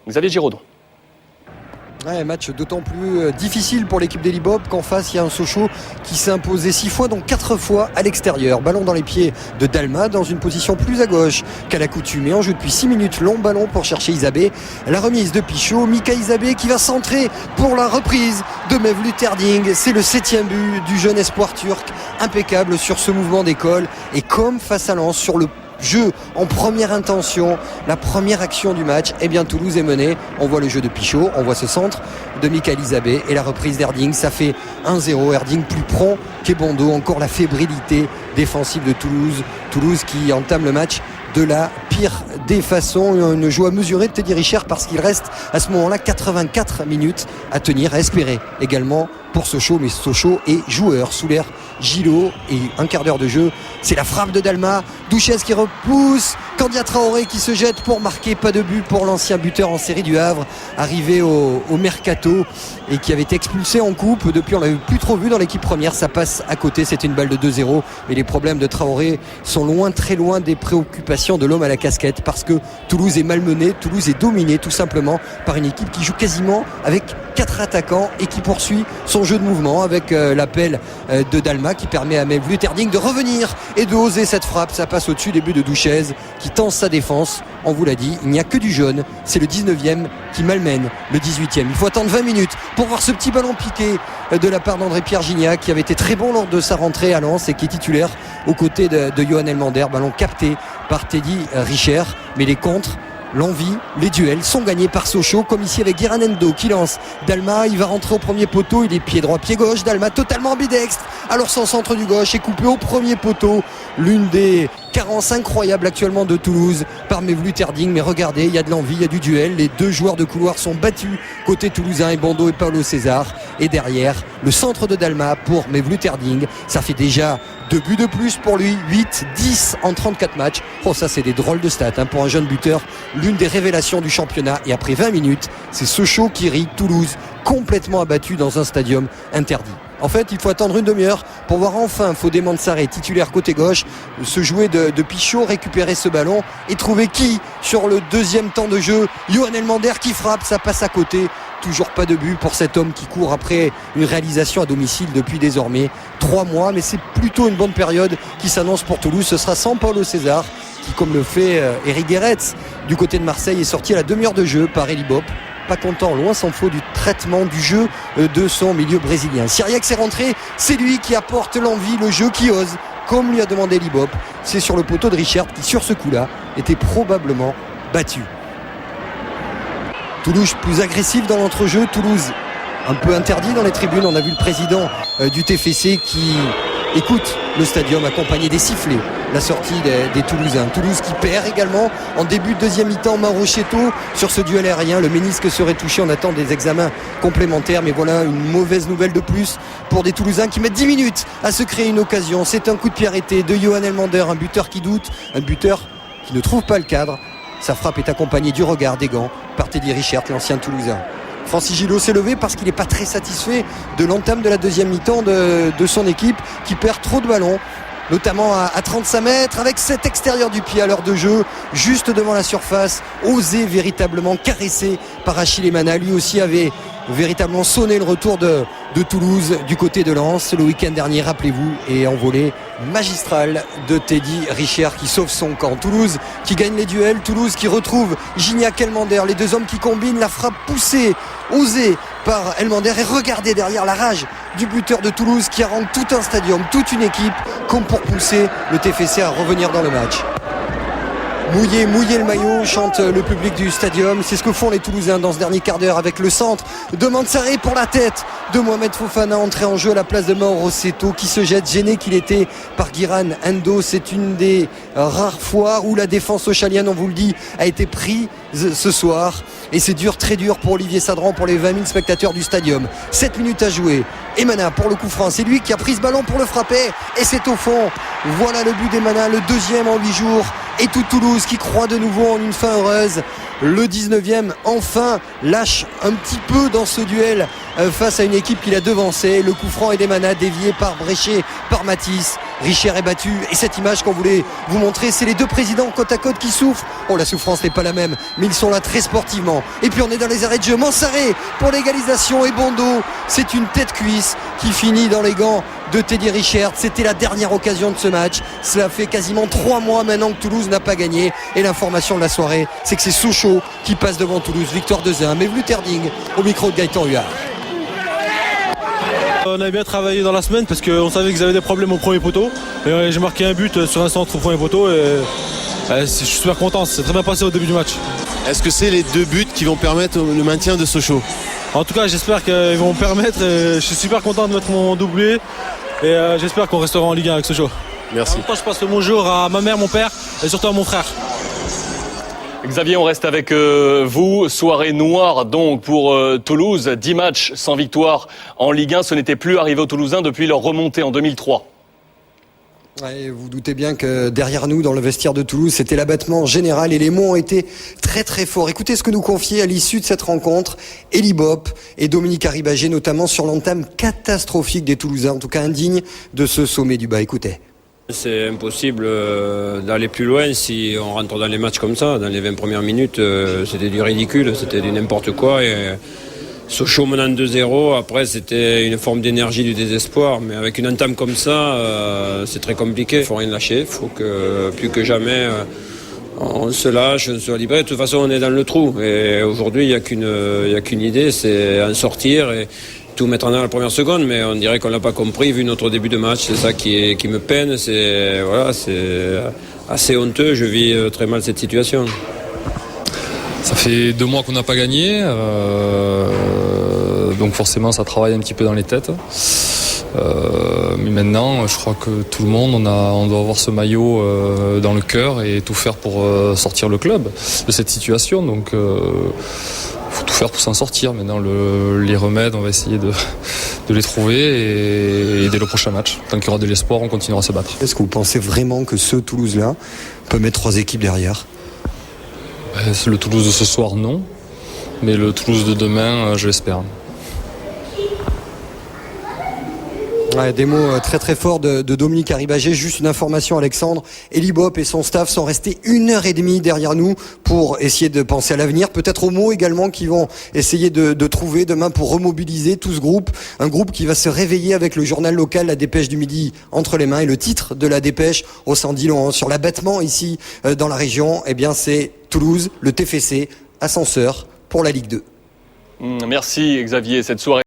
Xavier Giraudon. Ouais, match d'autant plus difficile pour l'équipe d'Elibop qu'en face il y a un Sochaux qui s'est imposé 6 fois, donc 4 fois à l'extérieur. Ballon dans les pieds de Dalma dans une position plus à gauche qu'à l'accoutumée. On joue depuis 6 minutes, long ballon pour chercher Isabé. La remise de Pichot, Mika Isabé qui va centrer pour la reprise de Mevlut Erding. C'est le 7e but du jeune espoir turc, impeccable sur ce mouvement d'école. Et comme face à Lens sur le jeu en première intention, la première action du match, eh bien Toulouse est mené. On voit le jeu de Pichot, on voit ce centre de Michael Isabé et la reprise d'Erding. Ça fait 1-0. Erding plus prompt qu'Ebondo. Encore la fébrilité défensive de Toulouse. Toulouse qui entame le match de la pire des façons. Une joie mesurée de Teddy Richard parce qu'il reste à ce moment-là 84 minutes à tenir, à espérer également pour Sochaux, mais Sochaux est joueur sous l'air Gillot et un quart d'heure de jeu. C'est la frappe de Dalma, Douchez qui repousse, Candia Traoré qui se jette pour marquer. Pas de but pour l'ancien buteur en série du Havre, arrivé au Mercato et qui avait été expulsé en coupe. Depuis on l'avait plus trop vu dans l'équipe première, ça passe à côté, c'était une balle de 2-0, mais les problèmes de Traoré sont loin, très loin des préoccupations de l'homme à la casquette, parce que Toulouse est malmené, Toulouse est dominé tout simplement par une équipe qui joue quasiment avec 4 attaquants et qui poursuit son jeu de mouvement avec l'appel de Dalma qui permet à Mevlut Erding de revenir et de oser cette frappe. Ça passe au-dessus des buts de Douchez qui tense sa défense. On vous l'a dit, il n'y a que du jaune. C'est le 19e qui malmène le 18e. Il faut attendre 20 minutes pour voir ce petit ballon piqué de la part d'André-Pierre Gignac qui avait été très bon lors de sa rentrée à Lens et qui est titulaire aux côtés de Johan Elmander. Ballon capté par Teddy Richard, mais les contres, l'envie, les duels sont gagnés par Sochaux, comme ici avec Guiranendo qui lance Dalma, il va rentrer au premier poteau, il est pied droit, pied gauche, Dalma totalement ambidextre, alors son centre du gauche est coupé au premier poteau, l'une des carences incroyables actuellement de Toulouse par Mevlut Erding. Mais regardez, il y a de l'envie, il y a du duel, les deux joueurs de couloir sont battus côté toulousain, Ebondo et Paulo César, et derrière le centre de Dalma pour Mevlut Erding. Ça fait déjà 2 buts de plus pour lui, 8-10 en 34 matchs. Oh, ça c'est des drôles de stats pour un jeune buteur, l'une des révélations du championnat. Et après 20 minutes, c'est Sochaux qui rit, Toulouse complètement abattu dans un stadium interdit. En fait, il faut attendre une demi-heure pour voir enfin Fodé Mansaré, titulaire côté gauche, se jouer de Pichot, récupérer ce ballon et trouver qui sur le deuxième temps de jeu. Johan Elmander qui frappe, ça passe à côté. Toujours pas de but pour cet homme qui court après une réalisation à domicile depuis désormais 3 mois. Mais c'est plutôt une bonne période qui s'annonce pour Toulouse. Ce sera sans Paulo César qui, comme le fait Eric Guéretz du côté de Marseille, est sorti à la demi-heure de jeu par Elibop. Pas content, loin s'en faut, du traitement du jeu de son milieu brésilien. Siriac s'est rentré, c'est lui qui apporte l'envie, le jeu qui ose, comme lui a demandé Elibop. C'est sur le poteau de Richard qui, sur ce coup-là, était probablement battu. Toulouse plus agressif dans l'entrejeu, Toulouse un peu interdit dans les tribunes. On a vu le président du TFC qui écoute le stadium accompagné des sifflets, la sortie des Toulousains. Toulouse qui perd également en début de deuxième mi-temps Mauro Cheto sur ce duel aérien. Le ménisque serait touché, on attend des examens complémentaires, mais voilà une mauvaise nouvelle de plus pour des Toulousains qui mettent 10 minutes à se créer une occasion. C'est un coup de pied arrêté de Johan Elmander, un buteur qui doute, un buteur qui ne trouve pas le cadre. Sa frappe est accompagnée du regard des gants par Teddy Richard, l'ancien Toulousain. Francis Gillot s'est levé parce qu'il n'est pas très satisfait de l'entame de la deuxième mi-temps de son équipe qui perd trop de ballons, notamment à 35 mètres avec cet extérieur du pied à l'heure de jeu, juste devant la surface, osé véritablement caresser par Achille Emana. Lui aussi avait véritablement sonné le retour de Toulouse du côté de Lens le week-end dernier, rappelez-vous, et envolée magistrale de Teddy Richard qui sauve son camp. Toulouse qui gagne les duels, Toulouse qui retrouve Gignac Elmander, les deux hommes qui combinent, la frappe poussée, osée par Elmander, et regardez derrière la rage du buteur de Toulouse qui arrange tout un stadium, toute une équipe, comme pour pousser le TFC à revenir dans le match. Mouiller le maillot, chante le public du stadium. C'est ce que font les Toulousains dans ce dernier quart d'heure avec le centre de Mansaré pour la tête de Mohamed Fofana, entré en jeu à la place de Mauro Cheto qui se jette, gêné qu'il était par Guiranendo. C'est une des rares fois où la défense auchalienne, on vous le dit, a été prise ce soir. Et c'est dur, très dur pour Olivier Sadran, pour les 20 000 spectateurs du stadium. 7 minutes à jouer. Emana pour le coup franc, c'est lui qui a pris ce ballon pour le frapper et c'est au fond. Voilà le but d'Emana, le deuxième en 8 jours. Et tout Toulouse qui croit de nouveau en une fin heureuse. Le 19e enfin lâche un petit peu dans ce duel face à une équipe qui l'a devancé. Le coup franc est d'Emana dévié par Bréchet, par Matisse. Richer est battu. Et cette image qu'on voulait vous montrer, c'est les deux présidents côte à côte qui souffrent. Oh, la souffrance n'est pas la même, mais ils sont là très sportivement. Et puis on est dans les arrêts de jeu. Mansaré pour l'égalisation et Bondo. C'est une tête-cuisse qui finit dans les gants de Teddy Richert. C'était la dernière occasion de ce match. Cela fait quasiment 3 mois maintenant que Toulouse n'a pas gagné. Et l'information de la soirée, c'est que c'est Sochaux qui passe devant Toulouse. Victoire 2-1. Mais Vluterding au micro de Gaëtan Huard. On avait bien travaillé dans la semaine parce qu'on savait qu'ils avaient des problèmes au premier poteau. Et j'ai marqué un but sur un centre au premier poteau. Et je suis super content. C'est très bien passé au début du match. Est-ce que c'est les 2 buts qui vont permettre le maintien de Sochaux? En tout cas, j'espère qu'ils vont me permettre. Je suis super content de mettre mon doublé. Et j'espère qu'on restera en Ligue 1 avec Sochaux. Merci. En même temps, je passe le bonjour à ma mère, mon père et surtout à mon frère. Xavier, on reste avec vous. Soirée noire donc pour Toulouse. 10 matchs sans victoire en Ligue 1. Ce n'était plus arrivé aux Toulousains depuis leur remontée en 2003. Ouais, vous doutez bien que derrière nous, dans le vestiaire de Toulouse, c'était l'abattement général et les mots ont été très très forts. Écoutez ce que nous confiait à l'issue de cette rencontre Elie Bopp et Dominique Arribagé, notamment sur l'entame catastrophique des Toulousains, en tout cas indigne de ce sommet du bas. Écoutez. C'est impossible d'aller plus loin si on rentre dans les matchs comme ça. Dans les 20 premières minutes, c'était du ridicule, c'était du n'importe quoi. Et Sochaux menant 2-0, après c'était une forme d'énergie du désespoir. Mais avec une entame comme ça, c'est très compliqué. Il ne faut rien lâcher, il faut que plus que jamais on se lâche, on soit libéré. De toute façon, on est dans le trou. Et aujourd'hui, il n'y a qu'une idée, c'est en sortir et tout mettre en œuvre la première seconde, mais on dirait qu'on l'a pas compris vu notre début de match. C'est ça qui me peine. C'est assez honteux. Je vis très mal cette situation. Ça fait 2 mois qu'on n'a pas gagné, donc forcément ça travaille un petit peu dans les têtes. Mais maintenant, je crois que tout le monde, on doit avoir ce maillot dans le cœur et tout faire pour sortir le club de cette situation. Donc faut tout faire pour s'en sortir. Maintenant, les remèdes, on va essayer de les trouver et dès le prochain match, tant qu'il y aura de l'espoir, on continuera à se battre. Est-ce que vous pensez vraiment que ce Toulouse-là peut mettre 3 équipes derrière? Le Toulouse de ce soir, non. Mais le Toulouse de demain, je l'espère. Ouais, des mots très très forts de Dominique Arribagé. Juste une information, Alexandre. Elie Bopp et son staff sont restés 1h30 derrière nous pour essayer de penser à l'avenir. Peut-être aux mots également qu'ils vont essayer de trouver demain pour remobiliser tout ce groupe. Un groupe qui va se réveiller avec le journal local, la Dépêche du Midi, entre les mains. Et le titre de la Dépêche, au 110 long, sur l'abattement ici dans la région, eh bien c'est Toulouse, le TFC, ascenseur pour la Ligue 2. Merci Xavier. Cette soirée